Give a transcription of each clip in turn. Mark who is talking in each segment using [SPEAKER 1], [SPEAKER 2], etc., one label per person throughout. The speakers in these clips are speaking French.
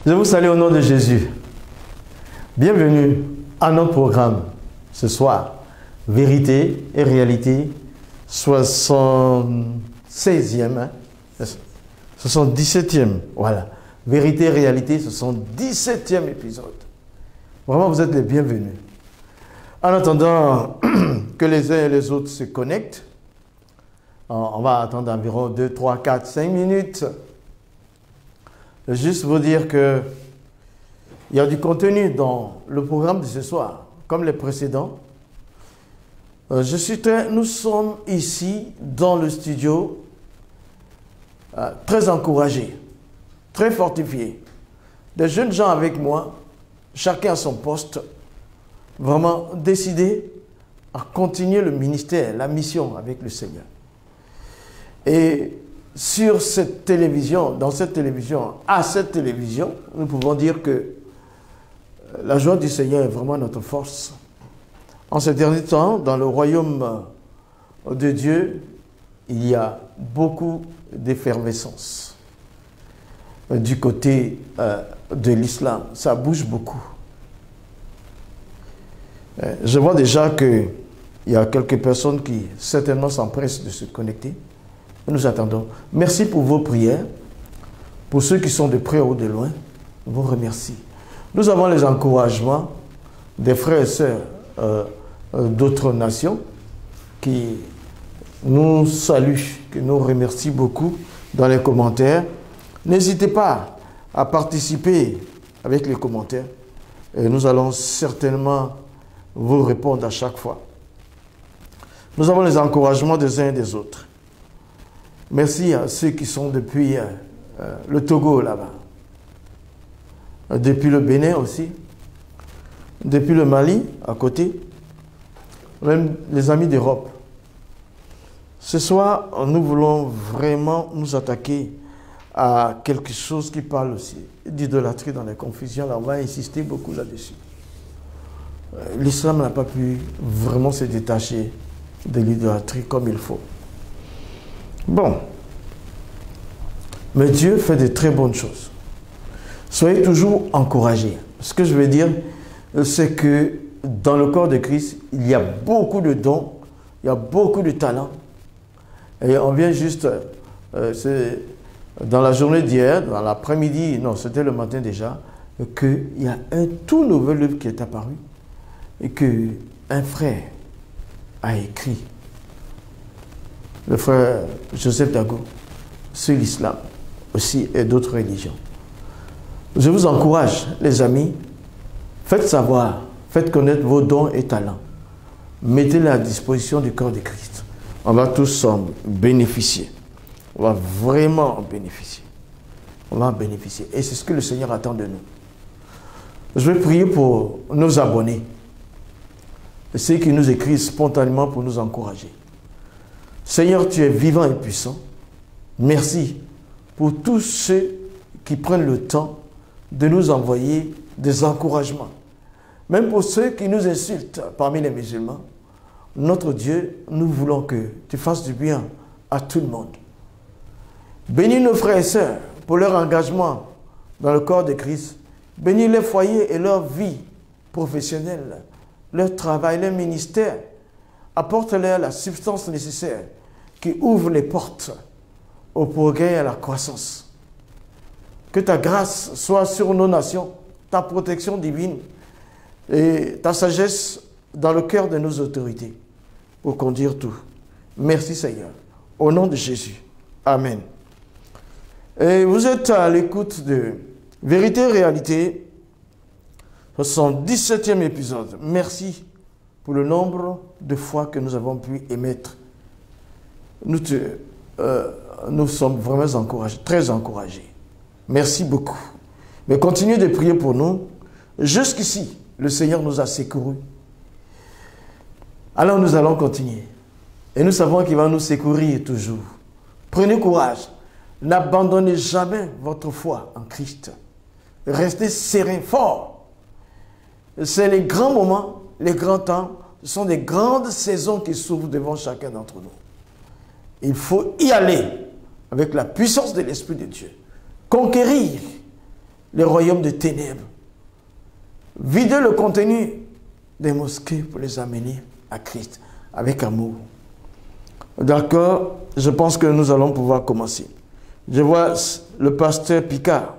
[SPEAKER 1] Je vous salue au nom de Jésus. Bienvenue à notre programme ce soir. Vérité et réalité, 76e, 77e, voilà. Vérité et réalité, 77e épisode. Vraiment, vous êtes les bienvenus. En attendant que les uns et les autres se connectent, on va attendre environ 2, 3, 4, 5 minutes. Juste vous dire que il y a du contenu dans le programme de ce soir, comme les précédents. Nous sommes ici dans le studio très encouragés, très fortifiés. Des jeunes gens avec moi, chacun à son poste, vraiment décidés à continuer le ministère, la mission avec le Seigneur. Et sur cette télévision, dans cette télévision, à cette télévision, nous pouvons dire que la joie du Seigneur est vraiment notre force. En ces derniers temps, dans le royaume de Dieu, il y a beaucoup d'effervescence. Du côté de l'islam, ça bouge beaucoup. Je vois déjà qu'il y a quelques personnes qui certainement s'empressent de se connecter. Nous attendons. Merci pour vos prières. Pour ceux qui sont de près ou de loin, je vous remercie. Nous avons les encouragements des frères et sœurs d'autres nations qui nous saluent, qui nous remercient beaucoup dans les commentaires. N'hésitez pas à participer avec les commentaires et nous allons certainement vous répondre à chaque fois. Nous avons les encouragements des uns et des autres. Merci à ceux qui sont depuis le Togo là-bas, depuis le Bénin aussi, depuis le Mali à côté, même les amis d'Europe. Ce soir, nous voulons vraiment nous attaquer à quelque chose qui parle aussi d'idolâtrie dans les confusions. Là, on va insister beaucoup là-dessus. L'islam n'a pas pu vraiment se détacher de l'idolâtrie comme il faut. Bon, mais Dieu fait de très bonnes choses. Soyez toujours encouragés. Ce que je veux dire, c'est que dans le corps de Christ, il y a beaucoup de dons, il y a beaucoup de talents. Et on vient juste, dans la journée d'hier, dans l'après-midi, non, c'était le matin déjà, qu'il y a un tout nouveau livre qui est apparu et qu'un frère a écrit. Le frère Joseph Dago, sur l'islam aussi et d'autres religions. Je vous encourage, les amis, faites savoir, faites connaître vos dons et talents. Mettez-les à disposition du corps de Christ. On va tous en bénéficier. On va vraiment en bénéficier. On va en bénéficier. Et c'est ce que le Seigneur attend de nous. Je vais prier pour nos abonnés. Ceux qui nous écrivent spontanément pour nous encourager. Seigneur, tu es vivant et puissant. Merci pour tous ceux qui prennent le temps de nous envoyer des encouragements. Même pour ceux qui nous insultent parmi les musulmans. Notre Dieu, nous voulons que tu fasses du bien à tout le monde. Bénis nos frères et sœurs pour leur engagement dans le corps de Christ. Bénis les foyers et leur vie professionnelle, leur travail, leur ministère. Apporte-leur la substance nécessaire qui ouvre les portes au progrès et à la croissance. Que ta grâce soit sur nos nations, ta protection divine et ta sagesse dans le cœur de nos autorités pour conduire tout. Merci Seigneur. Au nom de Jésus. Amen. Et vous êtes à l'écoute de Vérité et Réalité, 77e épisode. Merci pour le nombre de fois que nous avons pu émettre. Nous sommes vraiment encouragés, très encouragés. Merci beaucoup. Mais continuez de prier pour nous. Jusqu'ici, le Seigneur nous a secourus. Alors nous allons continuer. Et nous savons qu'il va nous secourir toujours. Prenez courage. N'abandonnez jamais votre foi en Christ. Restez serein, fort. C'est les grands moments, les grands temps. Ce sont des grandes saisons qui s'ouvrent devant chacun d'entre nous. Il faut y aller avec la puissance de l'Esprit de Dieu. Conquérir les royaumes de ténèbres. Vider le contenu des mosquées pour les amener à Christ avec amour. D'accord, je pense que nous allons pouvoir commencer. Je vois le pasteur Picard.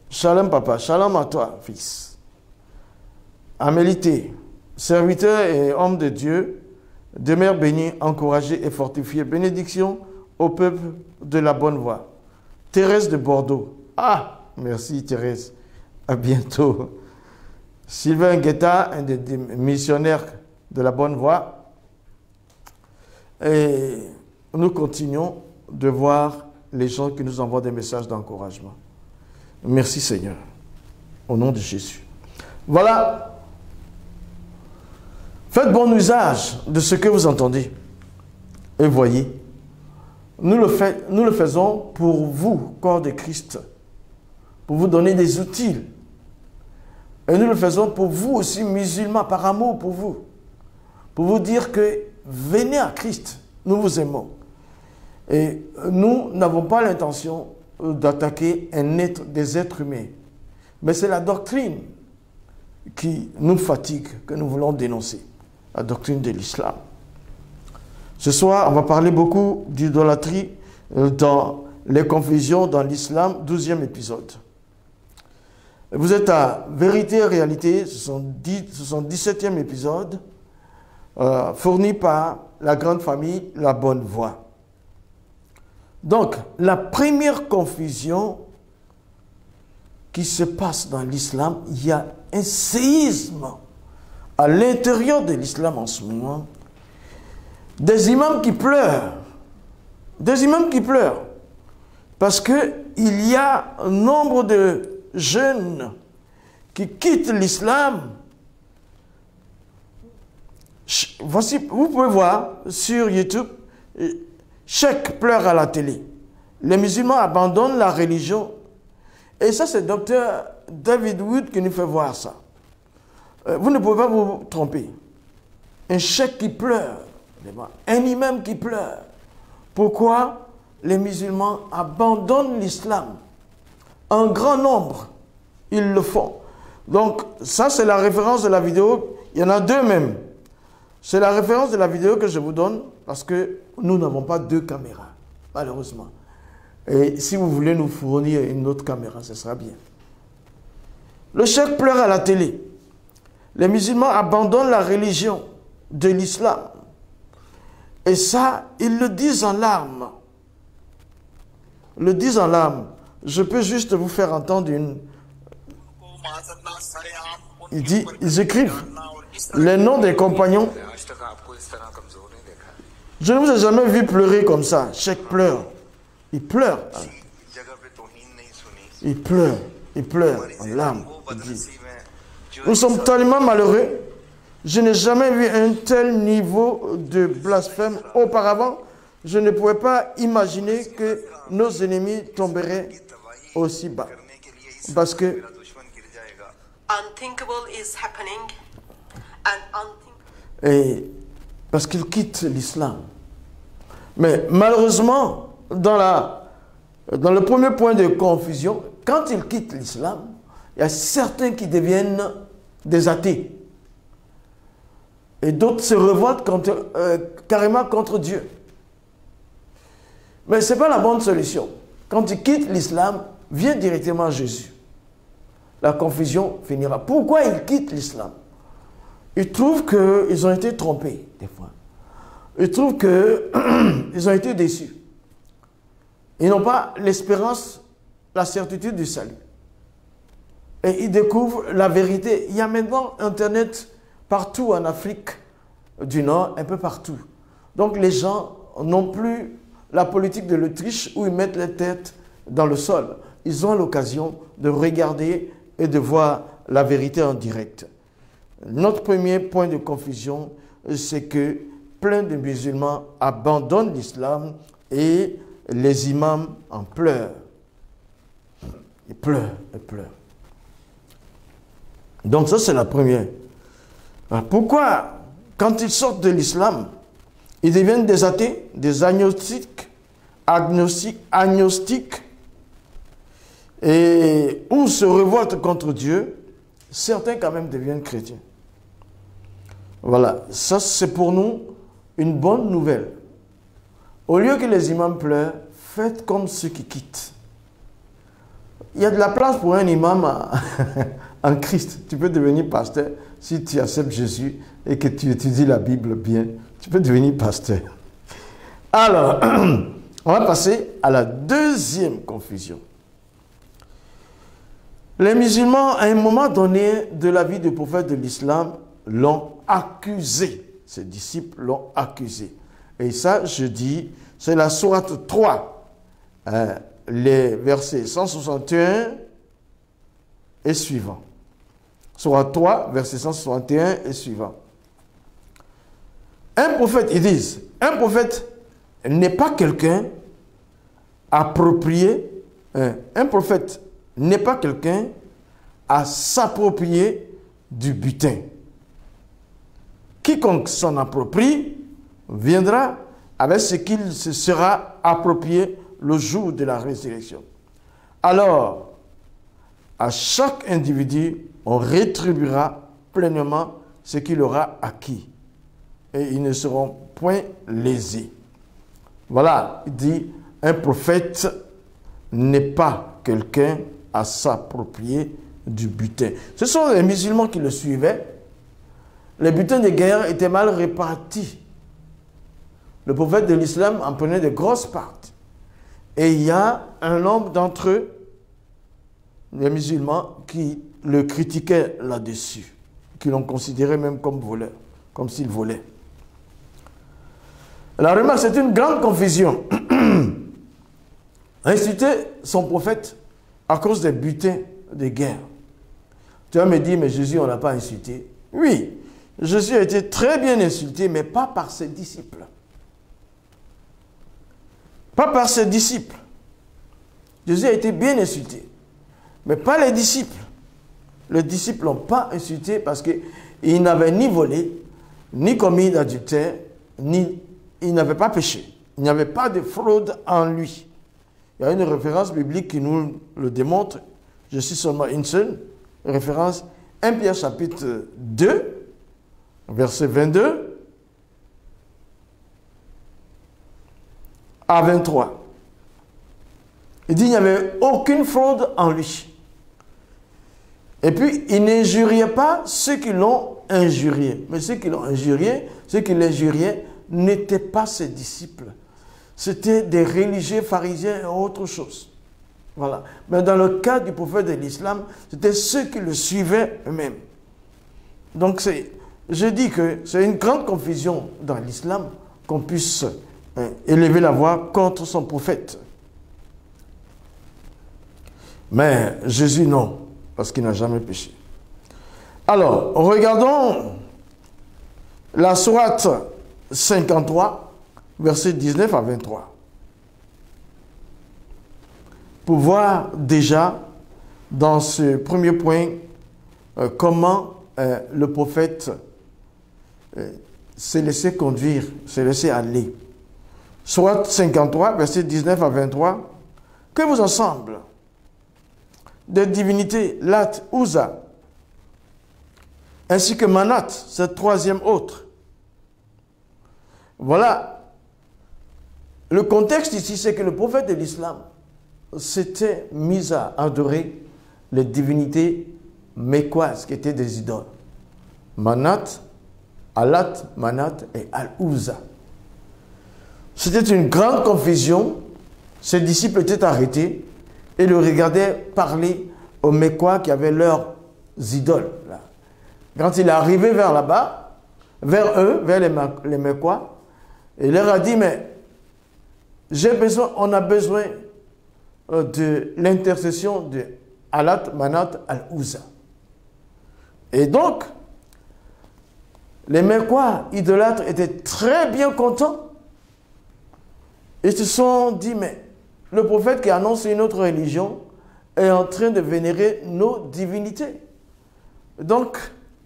[SPEAKER 1] Shalom papa, shalom à toi fils. Amélité, serviteur et homme de Dieu, demeure béni, encouragé et fortifié. Bénédiction au peuple de la bonne voie. Thérèse de Bordeaux. Ah, merci Thérèse. À bientôt. Sylvain Guetta, un des missionnaires de la bonne voie. Et nous continuons de voir les gens qui nous envoient des messages d'encouragement. Merci Seigneur. Au nom de Jésus. Voilà. Faites bon usage de ce que vous entendez. Et voyez, nous le faisons pour vous, corps de Christ, pour vous donner des outils. Et nous le faisons pour vous aussi, musulmans, par amour pour vous dire que venez à Christ, nous vous aimons. Et nous n'avons pas l'intention d'attaquer des êtres humains. Mais c'est la doctrine qui nous fatigue, que nous voulons dénoncer. La doctrine de l'islam. Ce soir, on va parler beaucoup d'idolâtrie dans les confusions dans l'islam, 12e épisode. Vous êtes à Vérité et Réalité, ce sont 17e épisode, fourni par la grande famille La Bonne Voie. Donc, la première confusion qui se passe dans l'islam, il y a un séisme à l'intérieur de l'islam en ce moment. Des imams qui pleurent. Des imams qui pleurent. Parce qu'il y a un nombre de jeunes qui quittent l'islam. Voici, vous pouvez voir sur YouTube, Cheikh pleure à la télé. Les musulmans abandonnent la religion. Et ça, c'est docteur David Wood qui nous fait voir ça. Vous ne pouvez pas vous tromper. Un cheikh qui pleure, un imam qui pleure. Pourquoi les musulmans abandonnent l'islam? Un grand nombre, ils le font. Donc, ça, c'est la référence de la vidéo. Il y en a deux même. C'est la référence de la vidéo que je vous donne parce que nous n'avons pas deux caméras, malheureusement. Et si vous voulez nous fournir une autre caméra, ce sera bien. Le cheikh pleure à la télé. Les musulmans abandonnent la religion de l'islam. Et ça, ils le disent en larmes. Le disent en larmes. Je peux juste vous faire entendre une... Ils écrivent les noms des compagnons. Je ne vous ai jamais vu pleurer comme ça. Cheikh pleure. Il pleure. Il pleure. Il pleure en larmes. Il dit, nous sommes tellement malheureux. Je n'ai jamais vu un tel niveau de blasphème auparavant. Je ne pouvais pas imaginer que nos ennemis tomberaient aussi bas. Parce que parce qu'ils quittent l'islam. Mais malheureusement, dans le premier point de confusion, quand ils quittent l'islam, il y a certains qui deviennent des athées. Et d'autres se révoltent carrément contre Dieu. Mais ce n'est pas la bonne solution. Quand tu quittes l'islam, viens directement à Jésus. La confusion finira. Pourquoi ils quittent l'islam? Ils trouvent qu'ils ont été trompés, des fois. Ils trouvent qu'ils ont été déçus. Ils n'ont pas l'espérance, la certitude du salut. Et ils découvrent la vérité. Il y a maintenant Internet partout en Afrique du Nord, un peu partout. Donc les gens n'ont plus la politique de l'Autriche où ils mettent les têtes dans le sol. Ils ont l'occasion de regarder et de voir la vérité en direct. Notre premier point de confusion, c'est que plein de musulmans abandonnent l'islam et les imams en pleurent. Ils pleurent, ils pleurent. Donc ça, c'est la première. Pourquoi, quand ils sortent de l'islam, ils deviennent des athées, des agnostiques, et ou se révoltent contre Dieu, certains quand même deviennent chrétiens. Voilà, ça c'est pour nous une bonne nouvelle. Au lieu que les imams pleurent, faites comme ceux qui quittent. Il y a de la place pour un imam en Christ. Tu peux devenir pasteur si tu acceptes Jésus et que tu étudies la Bible bien. Tu peux devenir pasteur. Alors, on va passer à la deuxième confusion. Les musulmans, à un moment donné de la vie du prophète de l'islam, l'ont accusé. Ses disciples l'ont accusé. Et ça, je dis, c'est la sourate 3, les versets 161 et suivants. Sourate 3, verset 161 et suivants. Un prophète, ils disent, un prophète n'est pas quelqu'un approprié, un prophète n'est pas quelqu'un à s'approprier du butin. Quiconque s'en approprie viendra avec ce qu'il se sera approprié le jour de la résurrection. Alors, à chaque individu, on rétribuera pleinement ce qu'il aura acquis. Et ils ne seront point lésés. Voilà, il dit, un prophète n'est pas quelqu'un à s'approprier du butin. Ce sont les musulmans qui le suivaient. Les butins de guerre étaient mal répartis. Le prophète de l'islam en prenait de grosses parties. Et il y a un nombre d'entre eux, les musulmans, qui le critiquaient là-dessus, qui l'ont considéré même comme voleur, comme s'il volait. La remarque, c'est une grande confusion. Insulter son prophète à cause des butins de guerre. Tu vas me dire, mais Jésus, on ne l'a pas insulté. Oui, Jésus a été très bien insulté, mais pas par ses disciples. Pas par ses disciples. Jésus a été bien insulté, mais pas les disciples. Les disciples ne l'ont pas insulté parce qu'il n'avait ni volé, ni commis d'adultère, ni il n'avait pas péché. Il n'y avait pas de fraude en lui. Il y a une référence biblique qui nous le démontre. Je suis seulement une seule référence. 1 Pierre chapitre 2, verset 22 à 23. Il dit qu'il n'y avait aucune fraude en lui. Et puis, il n'injuriait pas ceux qui l'ont injurié. Mais ceux qui l'ont injurié, ceux qui l'injuriaient, n'étaient pas ses disciples. C'était des religieux pharisiens et autre chose. Voilà. Mais dans le cas du prophète de l'islam, c'était ceux qui le suivaient eux-mêmes. Donc, je dis que c'est une grande confusion dans l'islam qu'on puisse élever la voix contre son prophète. Mais Jésus, non, parce qu'il n'a jamais péché. Alors, regardons la sourate 53, versets 19 à 23. Pour voir déjà, dans ce premier point, comment le prophète s'est laissé conduire, s'est laissé aller. Sourate 53, versets 19 à 23. Que vous ensemble des divinités, Lat, Uzza, ainsi que Manat, cette troisième autre. Voilà. Le contexte ici, c'est que le prophète de l'islam s'était mis à adorer les divinités mécoises qui étaient des idoles. Manat, Alat, Manat et Al-Uzza. C'était une grande confusion. Ses disciples étaient arrêtés et le regardaient parler aux Mécois qui avaient leurs idoles. Quand il est arrivé vers là-bas, vers eux, vers les Mécois, il leur a dit, mais on a besoin de l'intercession de Alat, Manat, Al-Uzza. Et donc, les Mécois idolâtres étaient très bien contents. Ils se sont dit, mais le prophète qui annonce une autre religion est en train de vénérer nos divinités. Donc,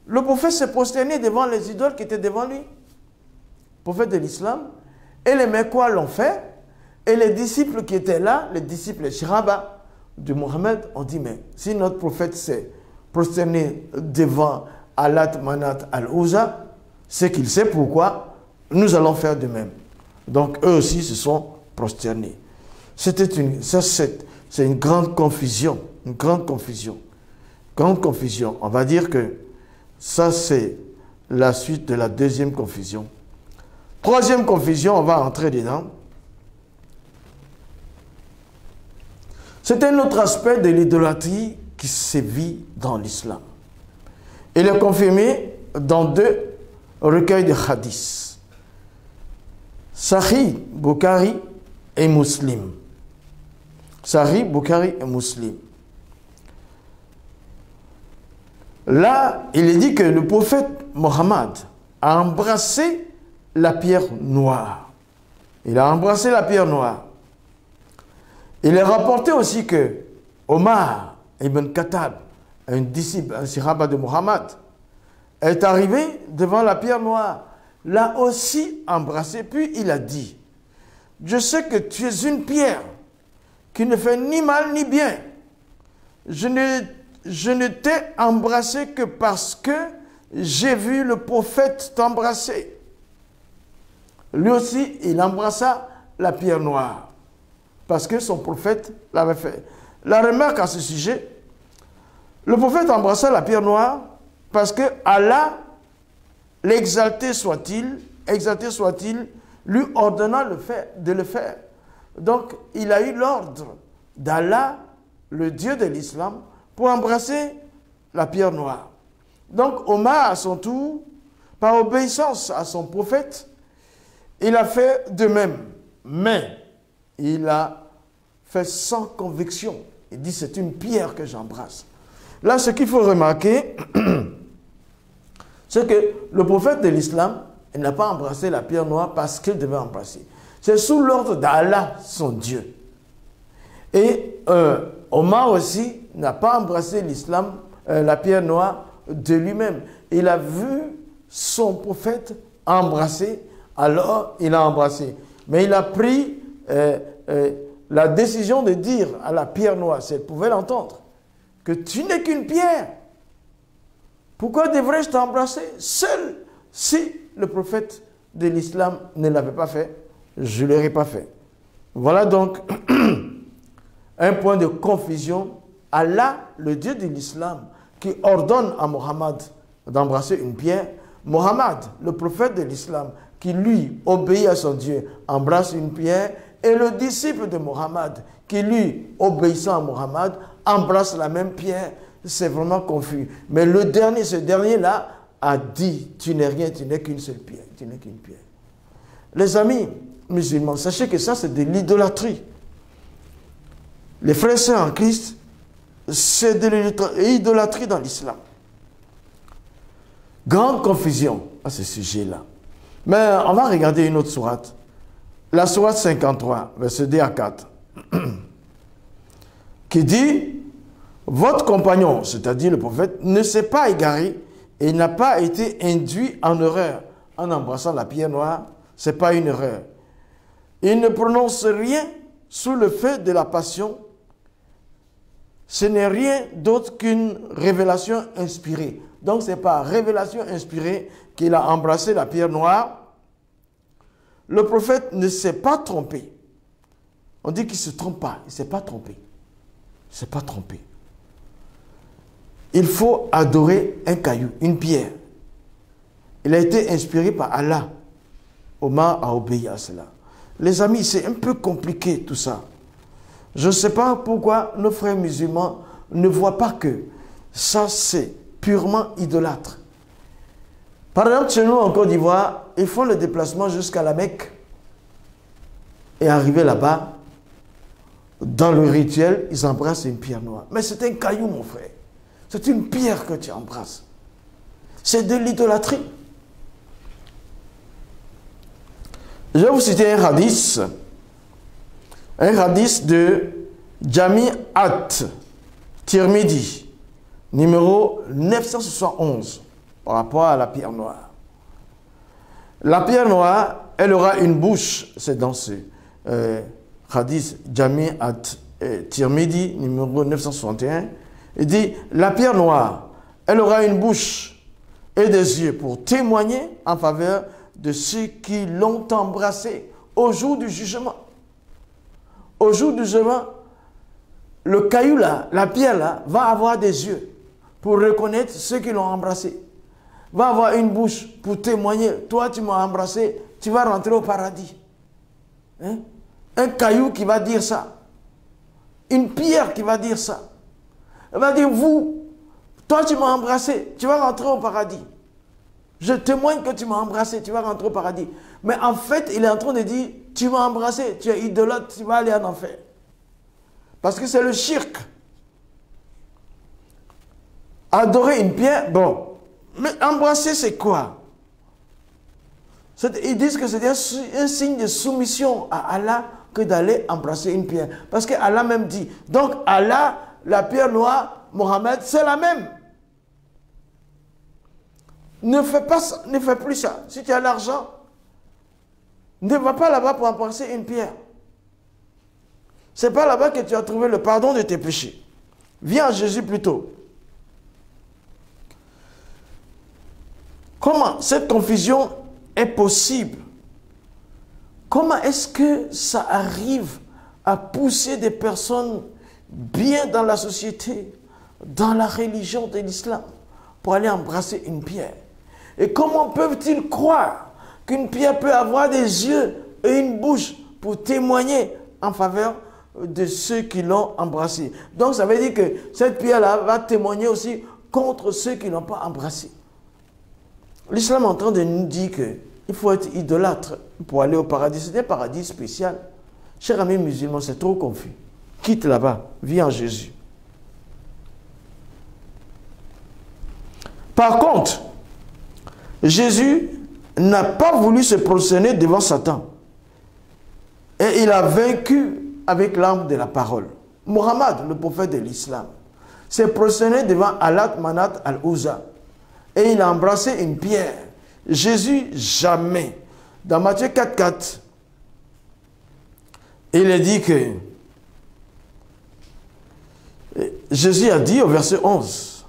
[SPEAKER 1] le prophète s'est prosterné devant les idoles qui étaient devant lui. Le prophète de l'islam. Et les Mécois l'ont fait. Et les disciples qui étaient là, les disciples Shiraba, de Mohammed, on dit, mais si notre prophète s'est prosterné devant Allat Manat al-Uzza, c'est qu'il sait pourquoi nous allons faire de même. Donc eux aussi se sont prosternés. C'est une grande confusion, une grande confusion. Grande confusion. On va dire que ça c'est la suite de la deuxième confusion. Troisième confusion, on va entrer dedans. C'est un autre aspect de l'idolâtrie qui sévit dans l'islam. Il est confirmé dans deux recueils de hadiths. Sahih Bukhari et Muslim. Sahih Bukhari et Muslim. Là, il est dit que le prophète Mohammed a embrassé la pierre noire. Il a embrassé la pierre noire. Il est rapporté aussi que Omar ibn Khattab, un disciple, un sahaba de Mohammed, est arrivé devant la pierre noire, l'a aussi embrassé, puis il a dit, je sais que tu es une pierre qui ne fait ni mal ni bien. Je ne t'ai embrassé que parce que j'ai vu le prophète t'embrasser. Lui aussi, il embrassa la pierre noire, parce que son prophète l'avait fait. La remarque à ce sujet, le prophète embrassa la pierre noire parce que Allah, l'exalté soit-il, lui ordonna de le faire. Donc, il a eu l'ordre d'Allah, le Dieu de l'islam, pour embrasser la pierre noire. Donc, Omar, à son tour, par obéissance à son prophète, il a fait de même. Mais, il a fait sans conviction. Il dit, c'est une pierre que j'embrasse. Là, ce qu'il faut remarquer, c'est que le prophète de l'islam, il n'a pas embrassé la pierre noire parce qu'il devait embrasser. C'est sous l'ordre d'Allah, son Dieu. Et Omar aussi n'a pas embrassé l'islam, la pierre noire de lui-même. Il a vu son prophète embrasser, alors il a embrassé. Mais il a pris la décision de dire à la pierre noire, si elle pouvait l'entendre, que tu n'es qu'une pierre. Pourquoi devrais-je t'embrasser? Seul si le prophète de l'islam ne l'avait pas fait, je ne l'aurais pas fait. Voilà donc un point de confusion. Allah, le Dieu de l'islam, qui ordonne à Mohammed d'embrasser une pierre. Mohammed, le prophète de l'islam, qui lui obéit à son Dieu, embrasse une pierre. Et le disciple de Mohammed, qui lui, obéissant à Mohammed, embrasse la même pierre. C'est vraiment confus. Mais le dernier, ce dernier-là, a dit, tu n'es rien, tu n'es qu'une seule pierre. Tu n'es qu'une pierre. Les amis musulmans, sachez que ça, c'est de l'idolâtrie. Les frères et sœurs en Christ, c'est de l'idolâtrie dans l'islam. Grande confusion à ce sujet-là. Mais on va regarder une autre sourate. La sourate 53, verset 2 à 4, qui dit, votre compagnon, c'est-à-dire le prophète, ne s'est pas égaré et n'a pas été induit en erreur en embrassant la pierre noire. Ce n'est pas une erreur. Il ne prononce rien sous le feu de la passion. Ce n'est rien d'autre qu'une révélation inspirée. Donc, ce n'est pas révélation inspirée qu'il a embrassé la pierre noire. Le prophète ne s'est pas trompé. On dit qu'il ne se trompe pas. Il ne s'est pas trompé. Il ne s'est pas trompé. Il faut adorer un caillou, une pierre. Il a été inspiré par Allah. Omar a obéi à cela. Les amis, c'est un peu compliqué tout ça. Je ne sais pas pourquoi nos frères musulmans ne voient pas que ça, c'est purement idolâtre. Par exemple, chez nous en Côte d'Ivoire, ils font le déplacement jusqu'à la Mecque et arriver là-bas, dans le rituel, ils embrassent une pierre noire. Mais c'est un caillou, mon frère. C'est une pierre que tu embrasses. C'est de l'idolâtrie. Je vais vous citer un hadith de Jami At-Tirmidhi, numéro 971, par rapport à la pierre noire. La pierre noire, elle aura une bouche, c'est dans ce hadith Jami Tirmidhi, numéro 961, il dit, la pierre noire, elle aura une bouche et des yeux pour témoigner en faveur de ceux qui l'ont embrassé au jour du jugement. Au jour du jugement, le caillou là, la pierre là, va avoir des yeux pour reconnaître ceux qui l'ont embrassé. Va avoir une bouche pour témoigner. Toi, tu m'as embrassé, tu vas rentrer au paradis. Hein? Un caillou qui va dire ça. Une pierre qui va dire ça. Elle va dire, vous, toi, tu m'as embrassé, tu vas rentrer au paradis. Je témoigne que tu m'as embrassé, tu vas rentrer au paradis. Mais en fait, il est en train de dire, tu m'as embrassé, tu es idolâtre, tu vas aller en enfer. Parce que c'est le shirk. Adorer une pierre, bon. Mais embrasser, c'est quoi? Ils disent que c'est un signe de soumission à Allah que d'aller embrasser une pierre. Parce que Allah même dit, donc Allah, la pierre noire, Mohammed, c'est la même. Ne fais plus ça. Si tu as l'argent, ne va pas là-bas pour embrasser une pierre. Ce n'est pas là-bas que tu as trouvé le pardon de tes péchés. Viens à Jésus plutôt. Comment cette confusion est possible? Comment est-ce que ça arrive à pousser des personnes bien dans la société, dans la religion de l'islam, pour aller embrasser une pierre? Et comment peuvent-ils croire qu'une pierre peut avoir des yeux et une bouche pour témoigner en faveur de ceux qui l'ont embrassé? Donc ça veut dire que cette pierre-là va témoigner aussi contre ceux qui ne l'ont pas embrassé. L'islam est en train de nous dire qu'il faut être idolâtre pour aller au paradis. C'est un paradis spécial. Chers amis musulmans, c'est trop confus. Quitte là-bas, viens en Jésus. Par contre, Jésus n'a pas voulu se prosterner devant Satan. Et il a vaincu avec l'arme de la parole. Mohammed, le prophète de l'islam, s'est prosterné devant Allat Manat al-Uzza. Et il a embrassé une pierre. Jésus, jamais. Dans Matthieu 4,4, il est dit que Jésus a dit au verset 11,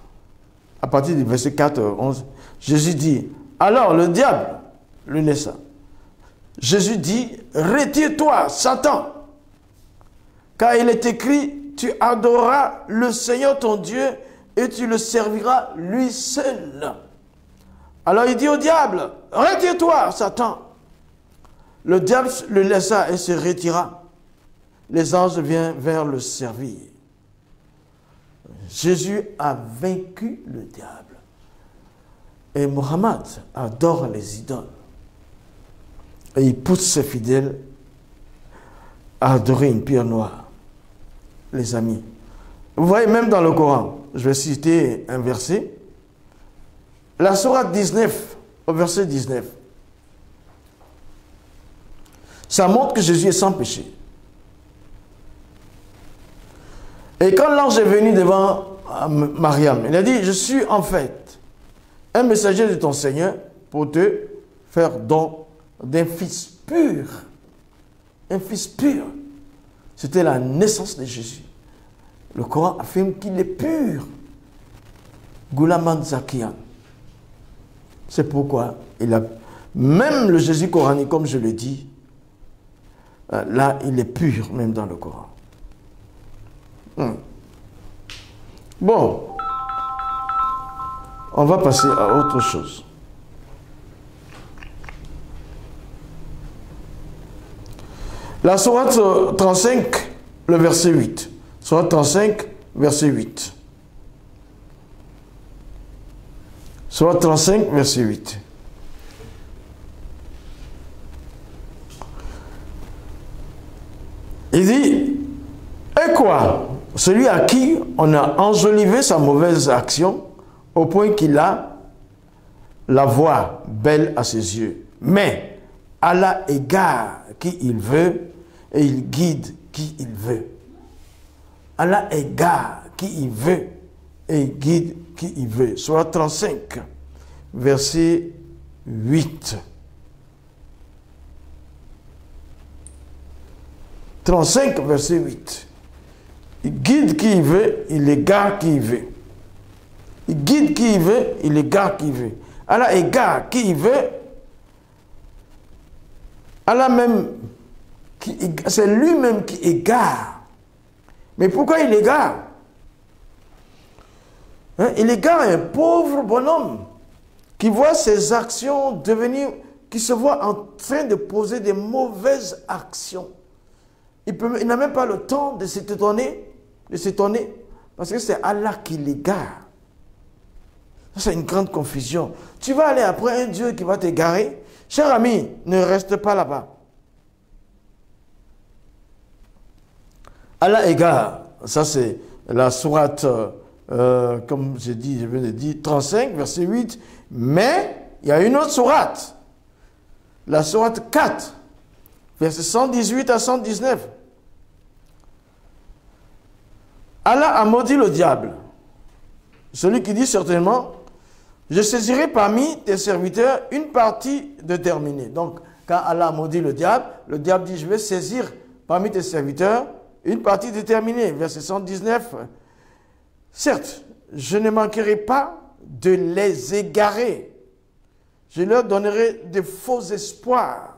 [SPEAKER 1] à partir du verset 4, 11, Jésus dit, alors le diable, le naissant, Jésus dit, retire-toi, Satan, car il est écrit, tu adoreras le Seigneur ton Dieu et tu le serviras lui seul. Alors il dit au diable, retire-toi, Satan. Le diable le laissa et se retira. Les anges vinrent le servir. Jésus a vaincu le diable. Et Mohammed adore les idoles. Et il pousse ses fidèles à adorer une pierre noire. Les amis. Vous voyez, même dans le Coran, je vais citer un verset. La sourate 19, au verset 19. Ça montre que Jésus est sans péché. Et quand l'ange est venu devant Mariam, il a dit, je suis en fait un messager de ton Seigneur pour te faire don d'un fils pur. Un fils pur. C'était la naissance de Jésus. Le Coran affirme qu'il est pur. Goulaman Zakiyan. C'est pourquoi même le Jésus coranique, comme je le dis, là, il est pur, même dans le Coran. Bon, on va passer à autre chose. La sourate 35, le verset 8. Sourate 35, verset 8. Sourate 35, verset 8. Il dit, et quoi? Celui à qui on a enjolivé sa mauvaise action au point qu'il a la voix belle à ses yeux. Mais Allah égare qui il veut et il guide qui il veut. Allah égare qui il veut et il guide qui il veut. Soit 35, verset 8. 35, verset 8. Il guide qui il veut, il égare qui il veut. Il guide qui il veut, il égare qui il veut. Allah égare qui il veut. Allah même, c'est lui-même qui égare. Mais pourquoi il égare? Hein? Il égare un pauvre bonhomme qui voit ses actions devenir, qui se voit en train de poser des mauvaises actions. Il n'a même pas le temps de s'étonner, parce que c'est Allah qui l'égare. C'est une grande confusion. Tu vas aller après un Dieu qui va t'égarer. Cher ami, ne reste pas là-bas. Allah égare. Ça, c'est la sourate, comme je viens de dire, 35, verset 8. Mais, il y a une autre sourate. La sourate 4, verset 118 à 119. Allah a maudit le diable. Celui qui dit certainement, je saisirai parmi tes serviteurs une partie déterminée. Donc, quand Allah a maudit le diable dit, je vais saisir parmi tes serviteurs une partie déterminée. Verset 119. Certes, je ne manquerai pas de les égarer. Je leur donnerai de faux espoirs.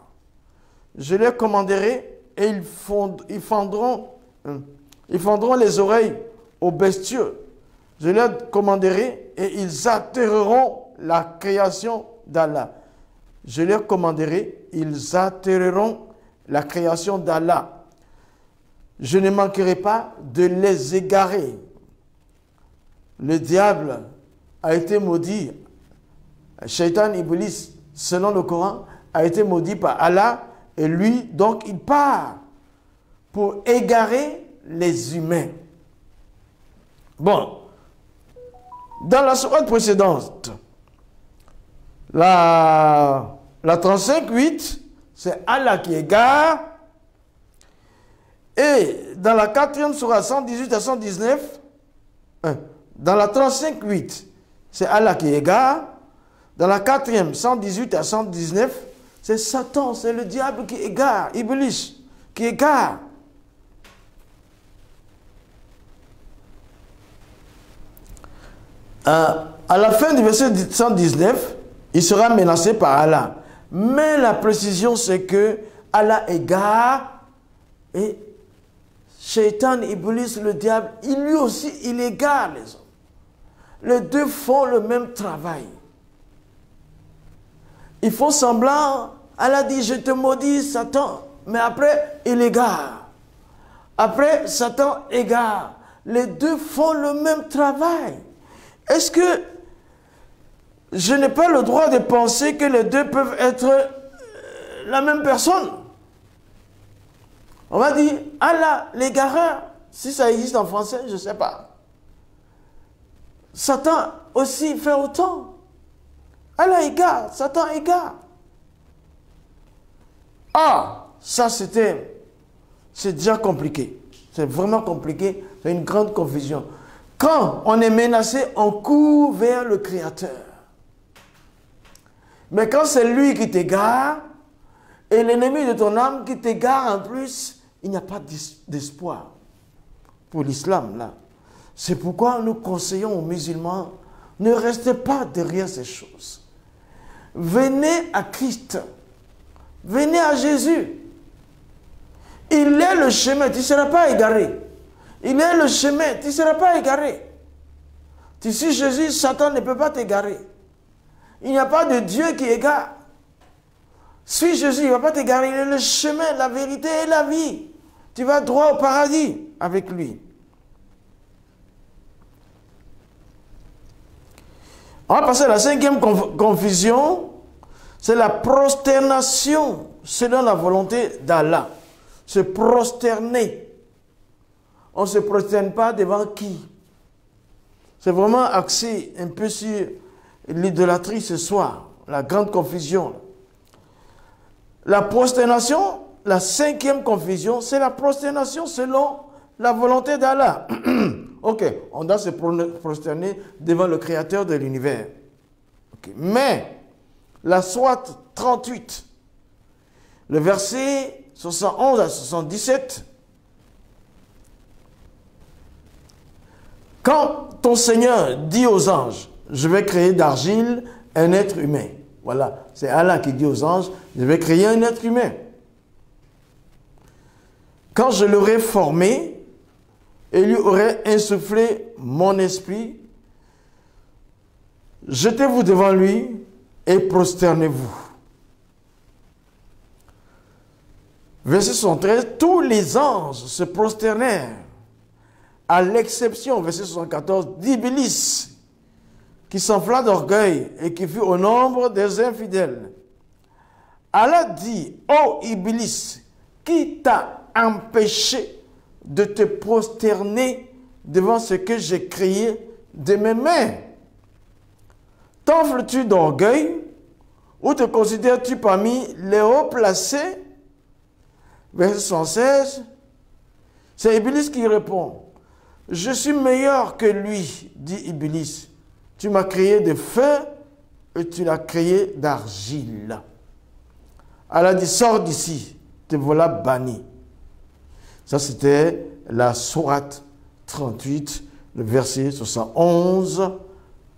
[SPEAKER 1] Je leur commanderai et ils fendront les oreilles aux bestiaux. Je leur commanderai et ils atterreront la création d'Allah. Je leur commanderai, ils atterreront la création d'Allah. Je ne manquerai pas de les égarer. Le diable a été maudit. Shaitan Iblis, selon le Coran, a été maudit par Allah. Et lui, donc, il part pour égarer les humains. Bon. Dans la sourate précédente, la 35:8, c'est Allah qui égare. Et dans la 4e sourate 118 à 119, dans la 35:8, c'est Allah qui égare. Dans la 4e 118 à 119, c'est Satan, c'est le diable qui égare, Iblis, qui égare. À la fin du verset 119, il sera menacé par Allah. Mais la précision, c'est que Allah égare et Shaitan, Iblis, le diable, lui aussi, il égare les hommes. Les deux font le même travail. Ils font semblant, Allah dit, je te maudis, Satan. Mais après, il égare. Après, Satan égare. Les deux font le même travail. Est-ce que je n'ai pas le droit de penser que les deux peuvent être la même personne? On va dire, Allah, l'égareur, si ça existe en français, je ne sais pas. Satan aussi fait autant. Allah égare, Satan égare. Ah, ça c'est déjà compliqué. C'est vraiment compliqué, c'est une grande confusion. Quand on est menacé, on court vers le Créateur. Mais quand c'est lui qui t'égare, et l'ennemi de ton âme qui t'égare en plus, il n'y a pas d'espoir pour l'islam là. C'est pourquoi nous conseillons aux musulmans, ne restez pas derrière ces choses. Venez à Christ. Venez à Jésus. Il est le chemin, tu ne seras pas égaré. Il est le chemin, tu ne seras pas égaré. Tu suis Jésus, Satan ne peut pas t'égarer. Il n'y a pas de Dieu qui égare. Suis Jésus, il ne va pas t'égarer. Il est le chemin, la vérité et la vie. Tu vas droit au paradis avec lui. On va passer à la 5e confusion. C'est la prosternation selon la volonté d'Allah. Se prosterner. On ne se prosterne pas devant qui? C'est vraiment axé un peu sur l'idolâtrie ce soir. La grande confusion. La prosternation, la 5e confusion, c'est la prosternation selon la volonté d'Allah. Ok, on doit se prosterner devant le Créateur de l'univers. Okay. Mais, la sourate 38, le verset 71 à 77, Quand ton Seigneur dit aux anges, je vais créer d'argile un être humain. Voilà, c'est Allah qui dit aux anges, je vais créer un être humain. Quand je l'aurai formé et lui aurai insufflé mon esprit, jetez-vous devant lui et prosternez-vous. Verset 73, tous les anges se prosternèrent, à l'exception, verset 74, d'Iblis, qui s'enfla d'orgueil et qui fut au nombre des infidèles. Allah dit, ô Iblis, qui t'a empêché de te prosterner devant ce que j'ai créé de mes mains? T'enfles-tu d'orgueil ou te considères-tu parmi les hauts placés? Verset 116, c'est Iblis qui répond, je suis meilleur que lui, dit Iblis. Tu m'as créé de feu et tu l'as créé d'argile. Allah dit, sors d'ici, te voilà banni. Ça, c'était la sourate 38, le verset 71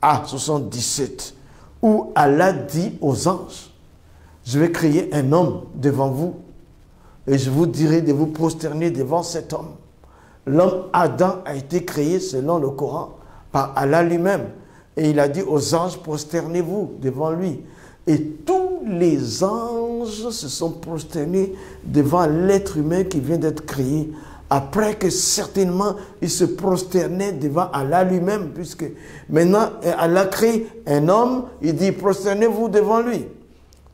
[SPEAKER 1] à 77, où Allah dit aux anges, je vais créer un homme devant vous et je vous dirai de vous prosterner devant cet homme. L'homme Adam a été créé selon le Coran par Allah lui-même. Et il a dit aux anges, prosternez-vous devant lui. Et tous les anges se sont prosternés devant l'être humain qui vient d'être créé. Après que certainement, ils se prosternaient devant Allah lui-même. Puisque maintenant, Allah crée un homme, il dit, prosternez-vous devant lui.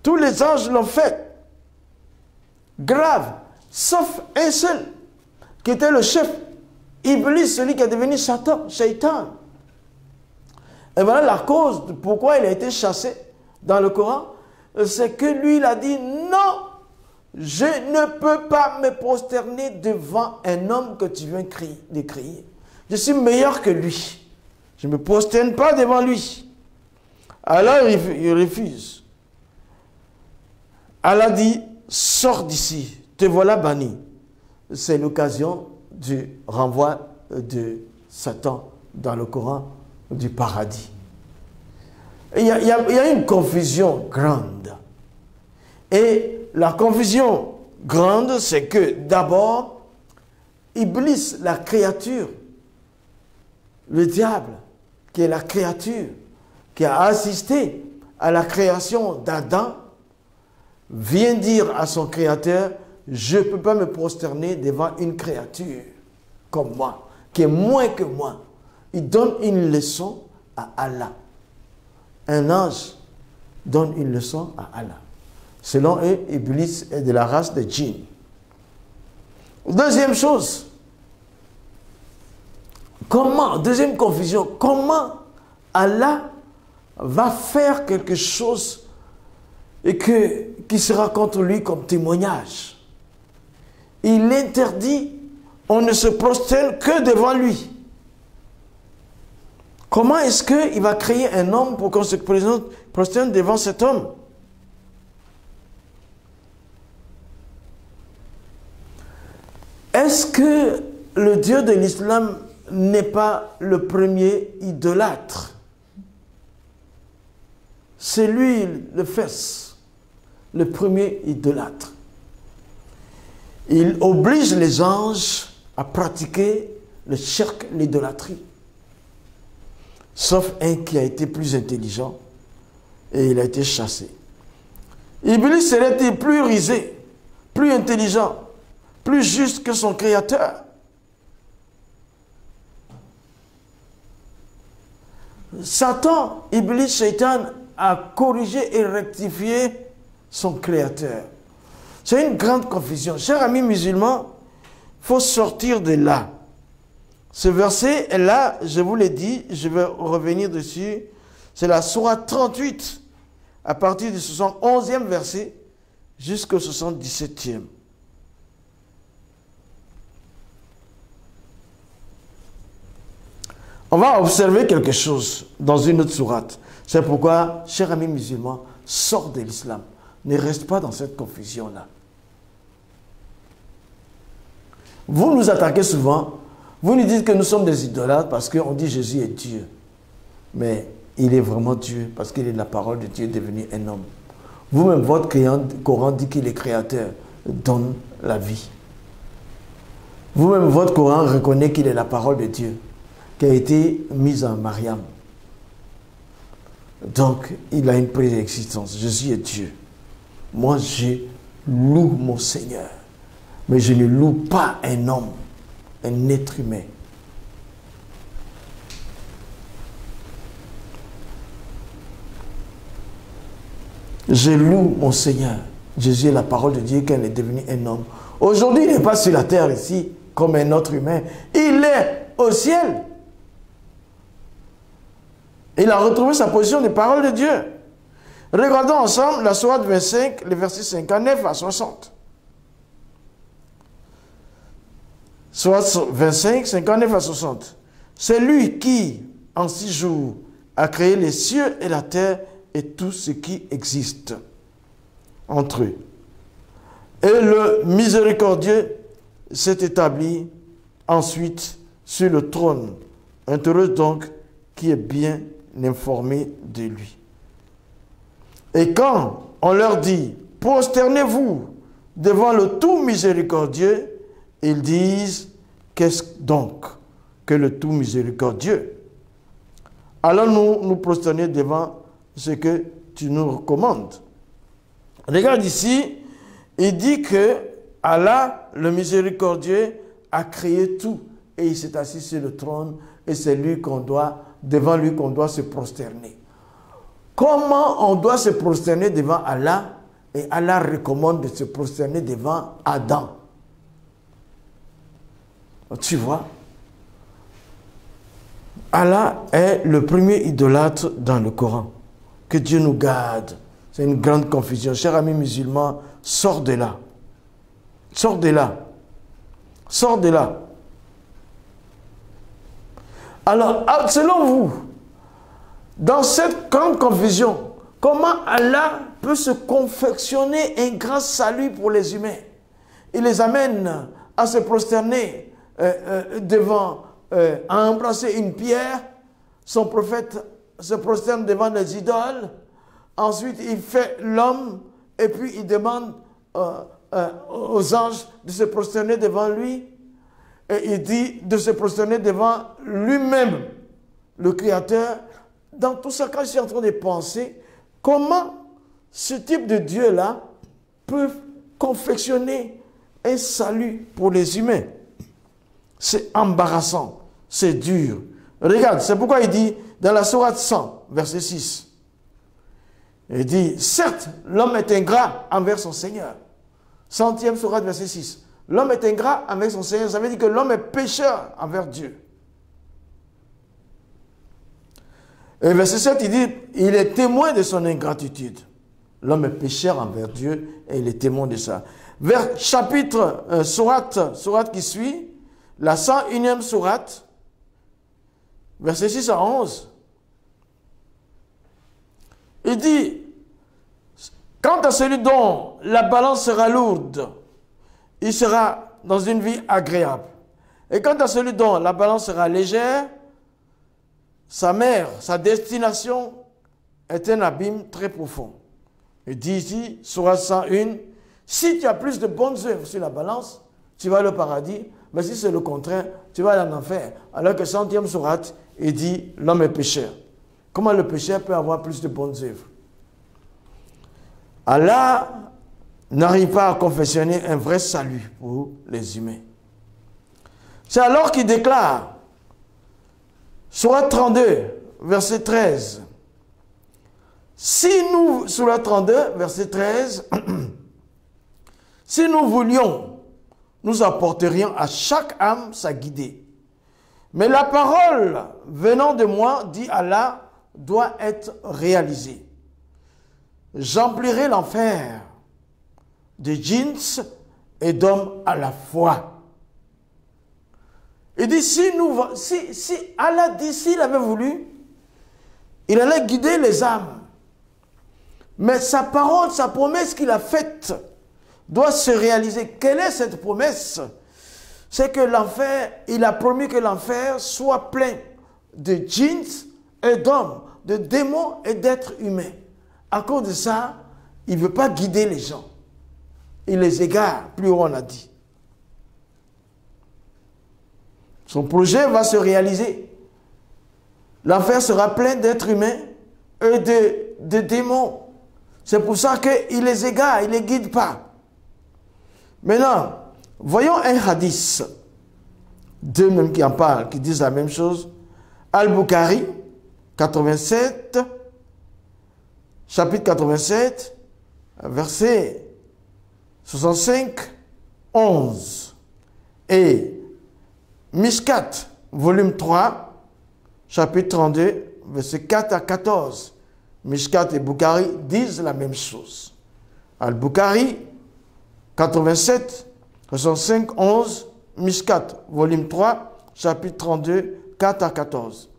[SPEAKER 1] Tous les anges l'ont fait. Grave. Sauf un seul, qui était le chef. Iblis, celui qui est devenu Satan, Shaitan. Et voilà la cause de pourquoi il a été chassé dans le Coran. C'est que lui, il a dit, non, je ne peux pas me prosterner devant un homme que tu viens de créer. Je suis meilleur que lui. Je ne me prosterne pas devant lui. Alors il refuse. Allah dit, sors d'ici, te voilà banni. C'est l'occasion du renvoi de Satan dans le Coran du paradis. Il y a une confusion grande. Et la confusion grande, c'est que d'abord, Iblis, la créature, le diable, qui est la créature, qui a assisté à la création d'Adam, vient dire à son créateur, je ne peux pas me prosterner devant une créature comme moi, qui est moins que moi. Il donne une leçon à Allah. Un ange donne une leçon à Allah. Selon eux, Iblis est de la race des djinns. Deuxième chose, deuxième confusion, comment Allah va faire quelque chose et qui sera contre lui comme témoignage? Il interdit, on ne se prosterne que devant lui. Comment est-ce qu'il va créer un homme pour qu'on se prosterne devant cet homme? Est-ce que le Dieu de l'islam n'est pas le premier idolâtre? C'est lui le fils, le premier idolâtre. Il oblige les anges à pratiquer le shirk, l'idolâtrie. Sauf un qui a été plus intelligent et il a été chassé. Iblis serait-il plus rusé, plus intelligent, plus juste que son créateur? Satan, Iblis, Shaitan a corrigé et rectifié son créateur. C'est une grande confusion. Chers amis musulmans, il faut sortir de là. Ce verset est là, je vous l'ai dit, je vais revenir dessus. C'est la sourate 38, à partir du 71e verset jusqu'au 77e. On va observer quelque chose dans une autre sourate. C'est pourquoi, chers amis musulmans, sors de l'islam. Ne reste pas dans cette confusion-là. Vous nous attaquez souvent. Vous nous dites que nous sommes des idolâtres parce qu'on dit Jésus est Dieu. Mais il est vraiment Dieu parce qu'il est la parole de Dieu devenu un homme. Vous-même, votre Coran dit qu'il est créateur, donne la vie. Vous-même, votre Coran reconnaît qu'il est la parole de Dieu qui a été mise en Mariam. Donc, il a une préexistence. Jésus est Dieu. Moi, je loue mon Seigneur. Mais je ne loue pas un homme, un être humain. Je loue mon Seigneur. Jésus est la parole de Dieu quand il est devenu un homme. Aujourd'hui, il n'est pas sur la terre ici comme un autre humain. Il est au ciel. Il a retrouvé sa position de parole de Dieu. Regardons ensemble la sourate 25, les versets 59 à 60. Sourate 25, 59 à 60. C'est lui qui, en 6 jours, a créé les cieux et la terre et tout ce qui existe entre eux. Et le miséricordieux s'est établi ensuite sur le trône. Interroge donc qui est bien informé de lui. Et quand on leur dit, prosternez-vous devant le tout miséricordieux, ils disent, qu'est-ce donc que le tout miséricordieux? Allons nous prosterner devant ce que tu nous recommandes. Regarde ici, il dit que Allah, le miséricordieux, a créé tout et il s'est assis sur le trône et c'est lui devant lui qu'on doit se prosterner. Comment on doit se prosterner devant Allah? Et Allah recommande de se prosterner devant Adam. Tu vois? Allah est le premier idolâtre dans le Coran. Que Dieu nous garde. C'est une grande confusion. Chers amis musulmans, sors de là. Sors de là. Sors de là. Alors, selon vous, dans cette grande confusion, comment Allah peut se confectionner un grand salut pour les humains? Il les amène à se prosterner à embrasser une pierre. Son prophète se prosterne devant les idoles. Ensuite, il fait l'homme et puis il demande aux anges de se prosterner devant lui. Et il dit de se prosterner devant lui-même, le Créateur. Dans tout ça, quand je suis en train de penser, comment ce type de Dieu-là peut confectionner un salut pour les humains? C'est embarrassant, c'est dur. Regarde, c'est pourquoi il dit dans la sourate 100, verset 6, il dit, certes, l'homme est ingrat envers son Seigneur. 100e sourate, verset 6. L'homme est ingrat envers son Seigneur. Ça veut dire que l'homme est pécheur envers Dieu. Et verset 7, il dit, il est témoin de son ingratitude. L'homme est pécheur envers Dieu et il est témoin de ça. Vers chapitre, sourate qui suit, la 101e sourate, verset 6 à 11, il dit, quant à celui dont la balance sera lourde, il sera dans une vie agréable. Et quant à celui dont la balance sera légère, sa mère, sa destination est un abîme très profond. Il dit ici, sourate 101, si tu as plus de bonnes œuvres sur la balance, tu vas au paradis, mais si c'est le contraire, tu vas aller en enfer. Alors que 100e sourate, il dit, l'homme est pécheur. Comment le pécheur peut avoir plus de bonnes œuvres? Allah n'arrive pas à confectionner un vrai salut pour les humains. C'est alors qu'il déclare, sourate 32, verset 13, si nous, sourate 32, verset 13, si nous voulions, nous apporterions à chaque âme sa guidée. Mais la parole venant de moi, dit Allah, doit être réalisée. J'emplirai l'enfer de djinns et d'hommes à la fois. Il dit, si Allah dit, s'il avait voulu, il allait guider les âmes. Mais sa parole, sa promesse qu'il a faite, doit se réaliser. Quelle est cette promesse? c'est que l'enfer, il a promis que l'enfer soit plein de djinns et d'hommes, de démons et d'êtres humains. À cause de ça, il ne veut pas guider les gens. Il les égare, plus haut on a dit. Son projet va se réaliser. L'enfer sera plein d'êtres humains et de démons. C'est pour ça qu'il les égare, il ne les guide pas. Maintenant, voyons un hadith, deux même qui en parlent, qui disent la même chose. Al-Bukhari, 87, chapitre 87, verset 65, 11. Et Mishkat, volume 3, chapitre 32, verset 4 à 14. Mishkat et Bukhari disent la même chose. Al-Bukhari, 87, 65, 11, Mishkat, volume 3, chapitre 32, 4 à 14.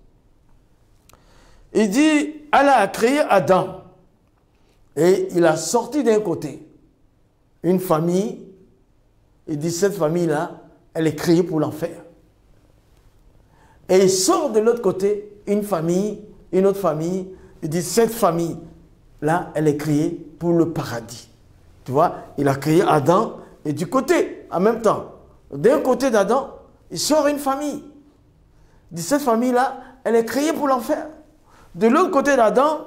[SPEAKER 1] Il dit, Allah a créé Adam et il a sorti d'un côté une famille. Il dit, cette famille-là, elle est créée pour l'enfer. Et il sort de l'autre côté une famille, une autre famille. Il dit, cette famille-là, elle est créée pour le paradis. Tu vois, il a créé Adam et du côté, en même temps, d'un côté d'Adam, il sort une famille. Il dit, cette famille-là, elle est créée pour l'enfer. De l'autre côté d'Adam,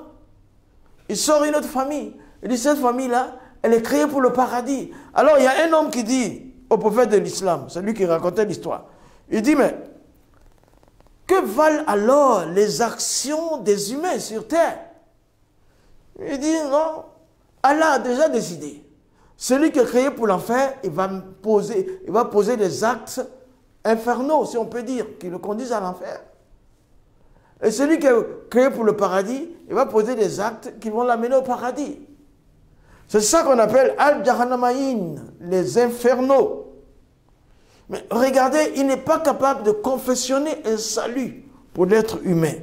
[SPEAKER 1] il sort une autre famille. Il dit, cette famille-là, elle est créée pour le paradis. Alors, il y a un homme qui dit au prophète de l'islam, c'est lui qui racontait l'histoire. Il dit, mais que valent alors les actions des humains sur terre? Il dit, non, Allah a déjà décidé. Celui qui est créé pour l'enfer, il va poser des actes infernaux, si on peut dire, qui le conduisent à l'enfer. Et celui qui est créé pour le paradis, il va poser des actes qui vont l'amener au paradis. C'est ça qu'on appelle Al-Jahannamaïn, les infernaux. Mais regardez, il n'est pas capable de confectionner un salut pour l'être humain.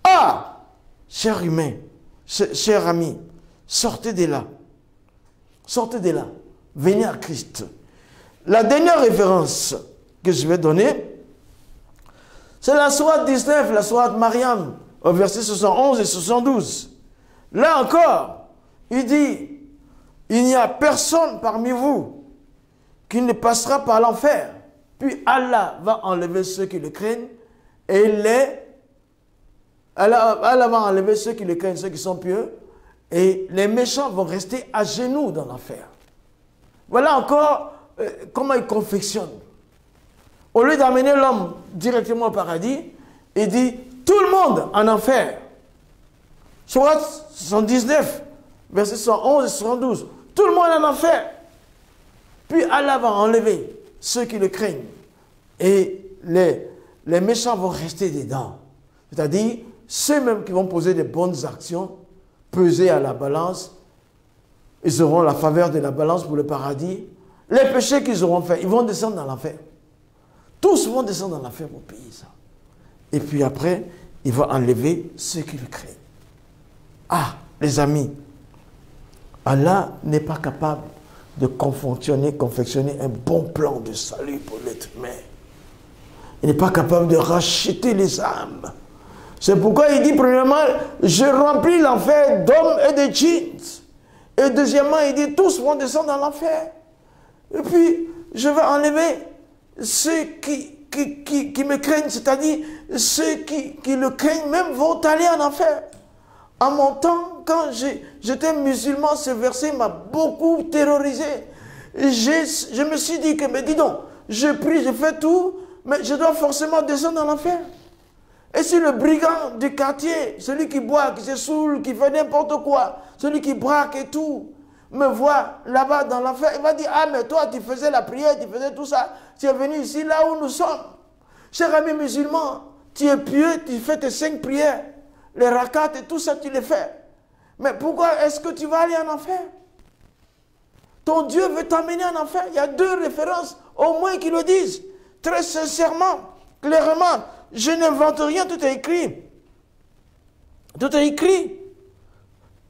[SPEAKER 1] Ah, cher humain, cher ami, sortez de là. Sortez de là. Venez à Christ. La dernière référence que je vais donner, c'est la sourate 19, la sourate Mariam, au verset 71 et 72. Là encore, il dit, il n'y a personne parmi vous qui ne passera par l'enfer. Puis Allah va enlever ceux qui le craignent et Allah va enlever ceux qui le craignent, ceux qui sont pieux, et les méchants vont rester à genoux dans l'enfer. Voilà encore comment il confectionne. Au lieu d'amener l'homme directement au paradis, il dit tout le monde en enfer. Sourate 79, versets 111 et 112. Tout le monde en enfer. Puis Allah va enlever ceux qui le craignent. Et les méchants vont rester dedans. C'est-à-dire, ceux-mêmes qui vont poser des bonnes actions, peser à la balance, ils auront la faveur de la balance pour le paradis. Les péchés qu'ils auront faits, ils vont descendre dans l'enfer. Tous vont descendre dans l'enfer pour payer ça. Et puis après, il va enlever ceux qui le craignent. Ah, les amis, Allah n'est pas capable de confectionner un bon plan de salut pour l'être humain. Il n'est pas capable de racheter les âmes. C'est pourquoi il dit, premièrement, je remplis l'enfer d'hommes et de djinns. Et deuxièmement, il dit, tous vont descendre dans l'enfer. Et puis, je vais enlever ceux qui me craignent, c'est-à-dire ceux qui le craignent même vont aller en enfer. En mon temps, quand j'étais musulman, ce verset m'a beaucoup terrorisé. Je me suis dit que, mais dis donc, je prie, je fais tout, mais je dois forcément descendre dans l'enfer. Et si le brigand du quartier, celui qui boit, qui se saoule, qui fait n'importe quoi, celui qui braque et tout, me voit là-bas dans l'enfer, il va dire, ah mais toi tu faisais la prière, tu faisais tout ça, tu es venu ici là où nous sommes. Cher ami musulman, tu es pieux, tu fais tes 5 prières, les rakats et tout ça tu les fais. Mais pourquoi est-ce que tu vas aller en enfer? Ton Dieu veut t'amener en enfer. Il y a 2 références au moins qui le disent. Très sincèrement, clairement, je n'invente rien, tout est écrit. Tout est écrit.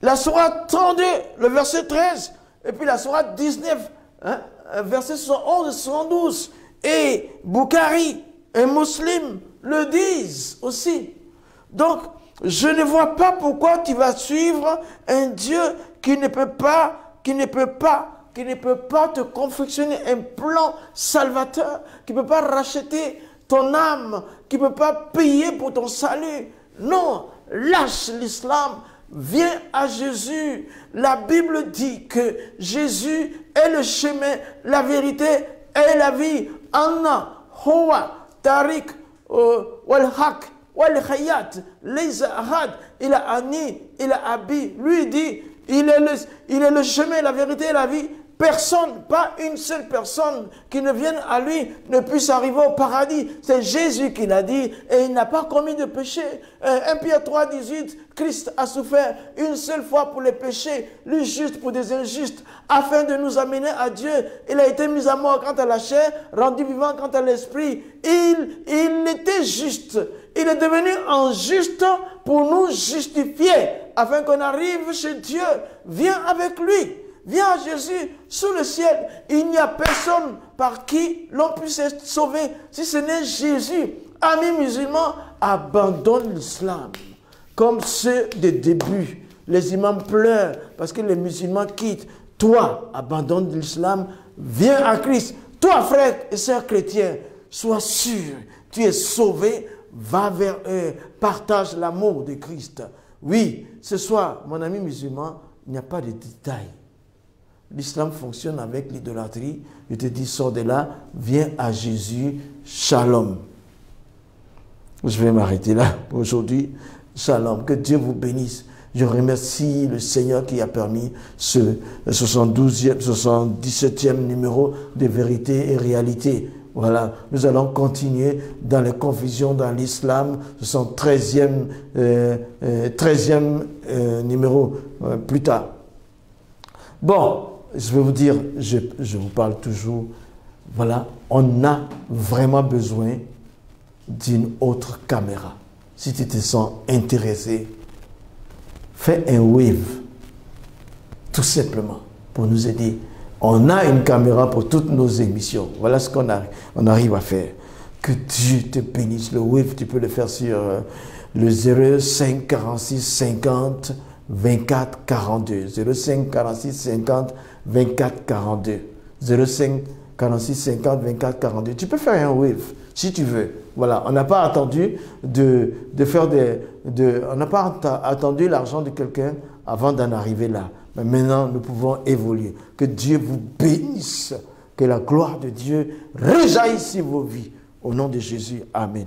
[SPEAKER 1] La sourate 32, le verset 13, et puis la sourate 19, hein, verset 71 et 72. Et Bukhari et Muslim le disent aussi. Donc, je ne vois pas pourquoi tu vas suivre un Dieu qui ne peut pas te confectionner un plan salvateur, qui ne peut pas racheter ton âme, qui ne peut pas payer pour ton salut. Non, lâche l'islam, viens à Jésus. La Bible dit que Jésus est le chemin, la vérité et la vie. Anna, Howa, Tariq, Wal-Haq, Wal-Khayat, Leizahad, il a Ani, il a Abi. Lui dit, il est le chemin, la vérité et la vie. Personne, pas une seule personne qui ne vienne à lui ne puisse arriver au paradis. C'est Jésus qui l'a dit et il n'a pas commis de péché. 1 Pierre 3, 18, Christ a souffert une seule fois pour les péchés, le juste pour des injustes, afin de nous amener à Dieu. Il a été mis à mort quant à la chair, rendu vivant quant à l'esprit. Il était juste. Il est devenu injuste pour nous justifier, afin qu'on arrive chez Dieu. Viens avec lui. Viens à Jésus, sous le ciel. Il n'y a personne par qui l'on puisse être sauvé, si ce n'est Jésus. Amis musulmans, abandonne l'islam. Comme ceux des débuts. Les imams pleurent parce que les musulmans quittent. Toi, abandonne l'islam, viens à Christ. Toi, frère et sœur chrétien, sois sûr, tu es sauvé, va vers eux, partage l'amour de Christ. Oui, ce soir, mon ami musulman, il n'y a pas de détails. L'islam fonctionne avec l'idolâtrie. Je te dis, sors de là, viens à Jésus, shalom. Je vais m'arrêter là pour aujourd'hui. Shalom, que Dieu vous bénisse. Je remercie le Seigneur qui a permis ce 77e numéro de Vérité et Réalité. Voilà, nous allons continuer dans les confusions dans l'islam, 13e numéro plus tard. Bon, je vais vous dire, je vous parle toujours, voilà, on a vraiment besoin d'une autre caméra. Si tu te sens intéressé, fais un wave, tout simplement, pour nous aider. On a une caméra pour toutes nos émissions. Voilà ce qu'on arrive à faire. Que Dieu te bénisse. Le wave, tu peux le faire sur le 05 46 50 24 42. 05 46 50 24 42. 05 46 50 24 42. Tu peux faire un wave si tu veux. Voilà, on n'a pas attendu on n'a pas attendu l'argent de quelqu'un avant d'en arriver là. Mais maintenant, nous pouvons évoluer. Que Dieu vous bénisse. Que la gloire de Dieu rejaillisse sur vos vies. Au nom de Jésus, Amen.